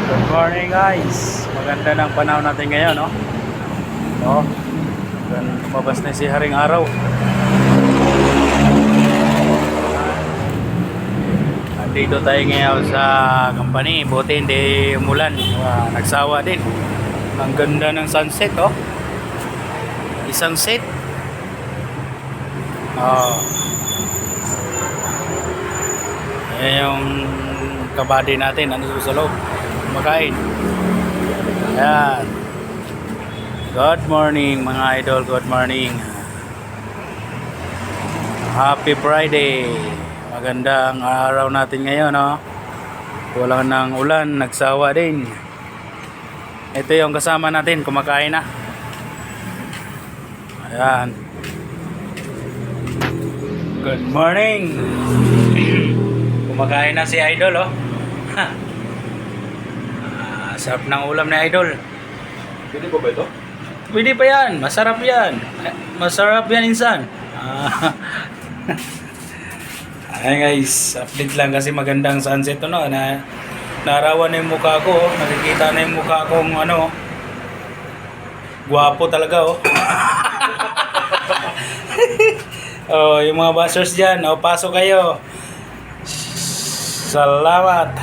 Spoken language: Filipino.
Good morning guys. Maganda ng panahon natin ngayon, no? Oh. Lumabas na si Haring Araw. Dito tayo ngayon sa company. Buti hindi umulan. Nagsawa din. Ang ganda ng sunset, oh. Isang set. Oh. Yan yung kabady natin. Ano sa loob? Kumakain. Ayan. Good morning mga idol. Good morning. Happy Friday. Magandang araw natin ngayon, no? Wala nang ulan, nagsawa din. Ito yung kasama natin, kumakain na. Ayan. Good morning. Kumakain na si Idol, oh. Sarap ng ulam ni Idol. Pwede po ba ito? Pwede pa yan, masarap yan. Masarap yan insan. Ayan guys, update lang kasi magandang sunset, no? Narawan na yung mukha ko, oh. Nakikita na yung mukha kong ano, gwapo talaga, oh. Oh, yung mga bashers dyan, oh, pasok kayo. Salamat.